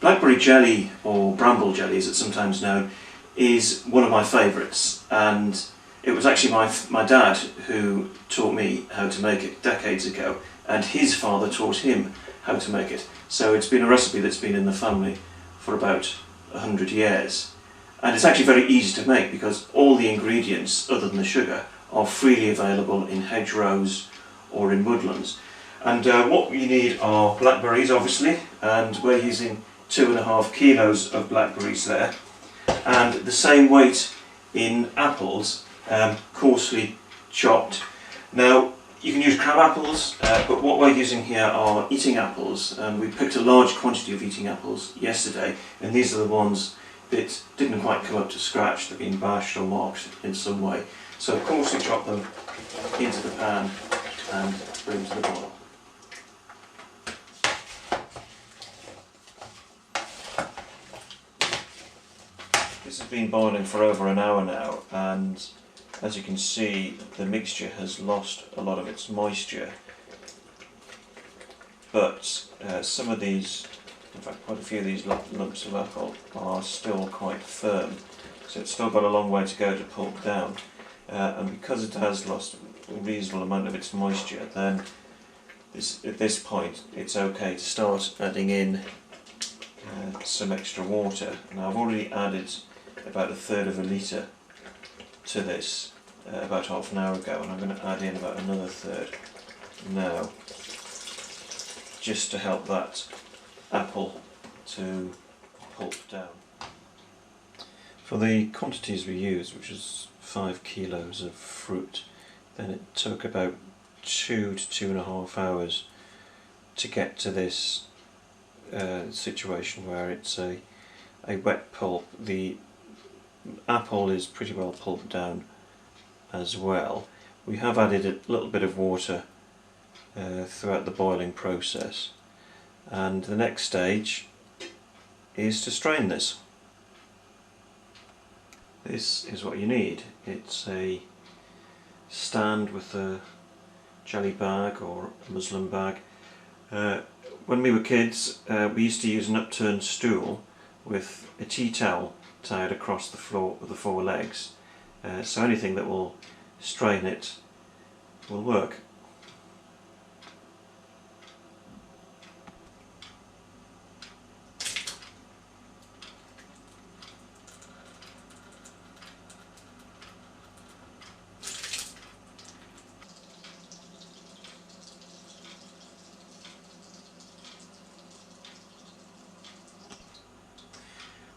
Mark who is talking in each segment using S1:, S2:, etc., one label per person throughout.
S1: Blackberry jelly, or bramble jelly as it's sometimes known, is one of my favourites, and it was actually my dad who taught me how to make it decades ago, and his father taught him how to make it. So it's been a recipe that's been in the family for about 100 years. And it's actually very easy to make because all the ingredients, other than the sugar, are freely available in hedgerows or in woodlands. And what you need are blackberries, obviously, and we're using 2.5 kilos of blackberries there, and the same weight in apples, coarsely chopped. Now you can use crab apples, but what we're using here are eating apples, and we picked a large quantity of eating apples yesterday, and these are the ones that didn't quite come up to scratch. They've been bashed or marked in some way. So coarsely chop them into the pan and bring to the boil. This has been boiling for over an hour now, and as you can see, the mixture has lost a lot of its moisture, but some of these, in fact quite a few of these lumps of apple are still quite firm, so it's still got a long way to go to pulp down, and because it has lost a reasonable amount of its moisture, then at this point it's okay to start adding in some extra water. Now I've already added about 1/3 of a litre to this about half an hour ago, and I'm going to add in about another 1/3 now, just to help that apple to pulp down. For the quantities we used, which is 5 kilos of fruit, then it took about 2 to 2.5 hours to get to this situation where it's a wet pulp. The apple is pretty well pulped down as well. We have added a little bit of water throughout the boiling process, and the next stage is to strain this. This is what you need. It's a stand with a jelly bag or a muslin bag. When we were kids, we used to use an upturned stool with a tea towel tied across the floor with the 4 legs, so anything that will strain it will work.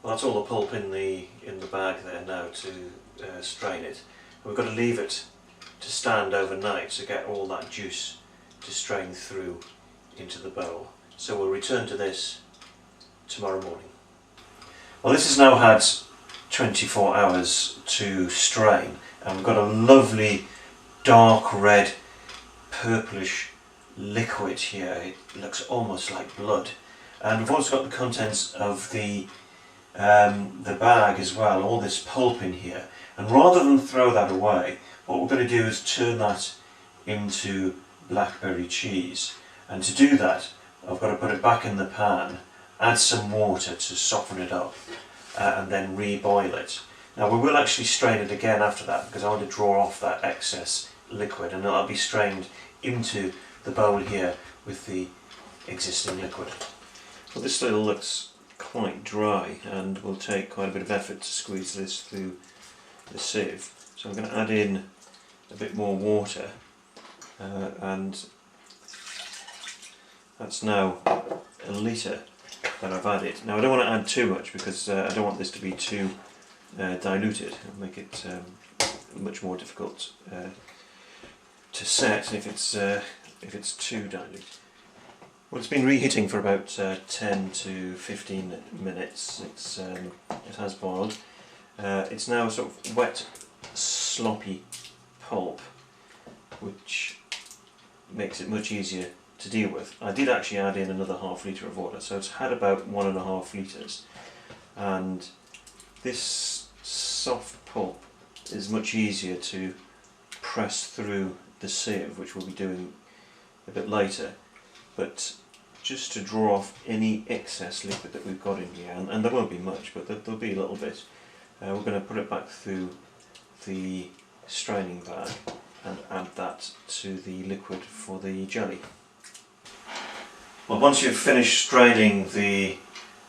S1: Well, that's all the pulp in the bag there now to strain it. We've got to leave it to stand overnight to get all that juice to strain through into the bowl. So we'll return to this tomorrow morning. Well, this has now had 24 hours to strain, and we've got a lovely dark red purplish liquid here. It looks almost like blood, and we've also got the contents of the bag as well, all this pulp in here, and rather than throw that away, what we're going to do is turn that into blackberry cheese. And to do that, I've got to put it back in the pan, add some water to soften it up, and then re-boil it. Now we will actually strain it again after that, because I want to draw off that excess liquid, and it'll be strained into the bowl here with the existing liquid. Well, this still looks quite dry, and will take quite a bit of effort to squeeze this through the sieve. So I'm going to add in a bit more water, and that's now 1 litre that I've added. Now I don't want to add too much, because I don't want this to be too diluted. It'll make it much more difficult to set if it's too dilute. Well, it's been reheating for about 10 to 15 minutes. It has boiled. It's now sort of wet, sloppy pulp, which makes it much easier to deal with. I did actually add in another ½ litre of water, so it's had about 1.5 litres. And this soft pulp is much easier to press through the sieve, which we'll be doing a bit later. But just to draw off any excess liquid that we've got in here, and there won't be much, but there'll be a little bit. We're going to put it back through the straining bag and add that to the liquid for the jelly. Well, once you've finished straining the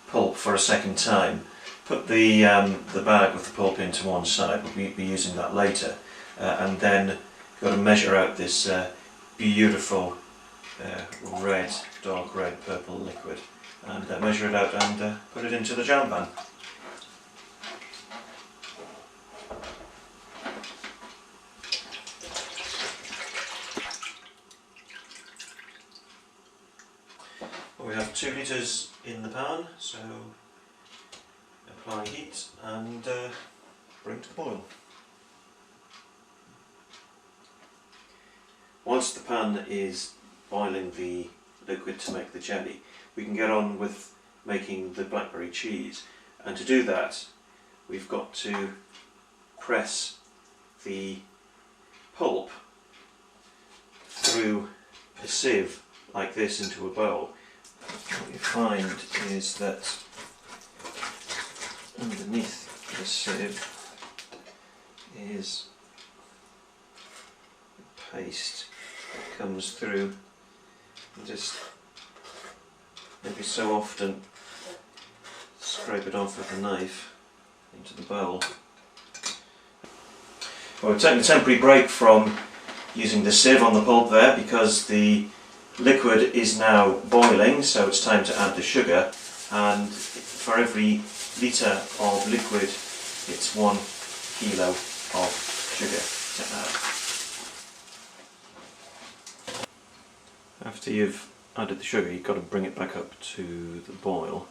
S1: pulp for a second time, put the bag with the pulp into one side. We'll be using that later, and then you've got to measure out this beautiful red, dark red purple liquid, and measure it out and put it into the jam pan. We have 2 litres in the pan, so apply heat and bring to the boil. Once the pan is boiling the liquid to make the jelly, we can get on with making the blackberry cheese, and to do that we've got to press the pulp through a sieve like this into a bowl. What you find is that underneath the sieve is paste that comes through, and just maybe so often scrape it off with a knife into the bowl. Well, we've taken a temporary break from using the sieve on the pulp there because the liquid is now boiling, so it's time to add the sugar, and for every litre of liquid it's 1 kilo of sugar to add. After you've added the sugar, you've got to bring it back up to the boil.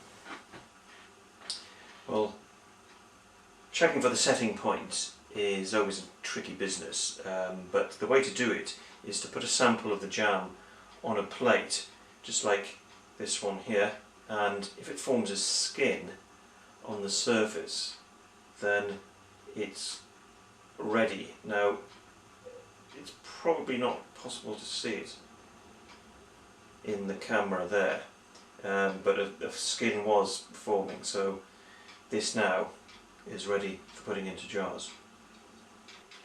S1: Well, checking for the setting point is always a tricky business, but the way to do it is to put a sample of the jam on a plate, just like this one here, and if it forms a skin on the surface, then it's ready. Now, it's probably not possible to see it in the camera there, but a skin was forming, so this now is ready for putting into jars.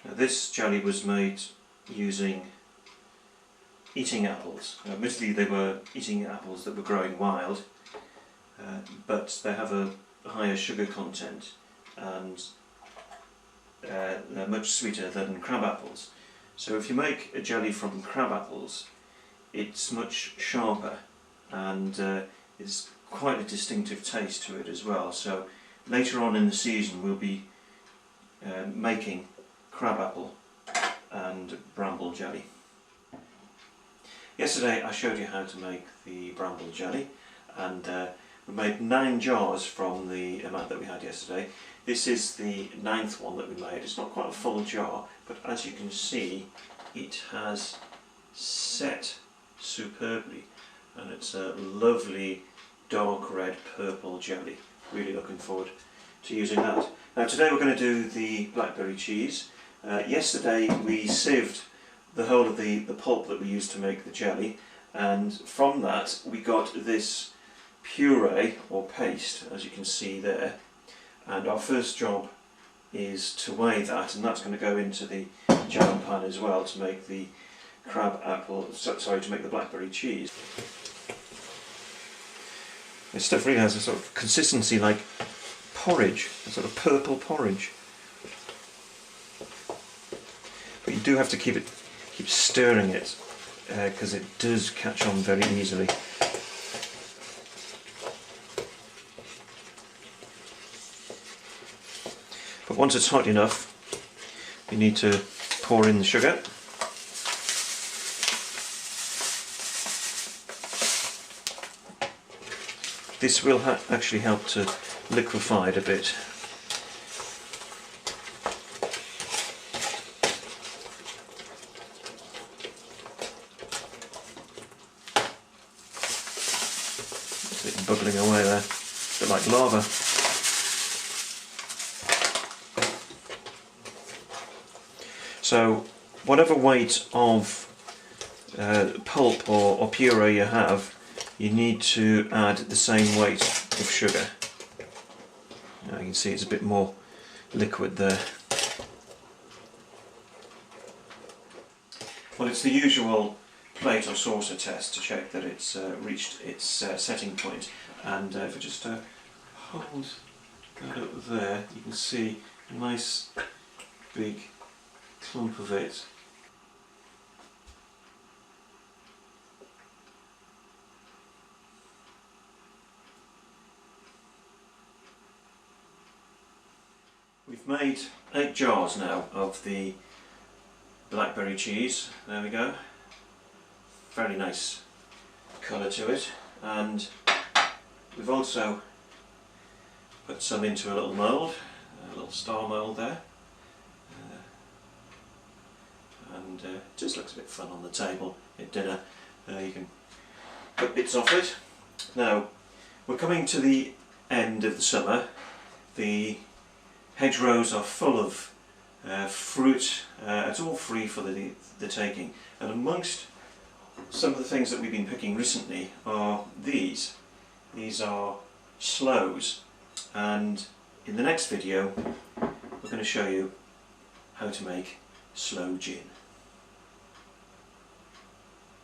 S1: Now, this jelly was made using eating apples. Admittedly, they were eating apples that were growing wild, but they have a higher sugar content and they're much sweeter than crab apples. So if you make a jelly from crab apples, it's much sharper and it's quite a distinctive taste to it as well. So later on in the season we'll be making crabapple and bramble jelly. Yesterday I showed you how to make the bramble jelly, and we made 9 jars from the amount that we had yesterday. This is the 9th one that we made. It's not quite a full jar, but as you can see it has set superbly, and it's a lovely dark red purple jelly. Really looking forward to using that. Now today we're going to do the blackberry cheese. Yesterday we sieved the whole of the pulp that we used to make the jelly, and from that we got this puree or paste, as you can see there, and our first job is to weigh that, and that's going to go into the jam pan as well to make the to make the blackberry cheese. This stuff really has a sort of consistency like porridge, a sort of purple porridge. But you do have to keep stirring it because it does catch on very easily. But once it's hot enough, you need to pour in the sugar. This will actually help to liquefy it a bit. It's bubbling away there, a bit like lava. So whatever weight of pulp or puree you have, you need to add the same weight of sugar. Now you can see it's a bit more liquid there. Well, it's the usual plate or saucer test to check that it's reached its setting point, and if I just hold that up there, you can see a nice big clump of it. We've made 8 jars now of the blackberry cheese. There we go. Very nice colour to it, and we've also put some into a little mould, a little star mould there, and it just looks a bit fun on the table at dinner. You can put bits off it. Now we're coming to the end of the summer. The hedgerows are full of fruit. It's all free for the taking, and amongst some of the things that we've been picking recently are these. These are sloes, and in the next video we're going to show you how to make sloe gin.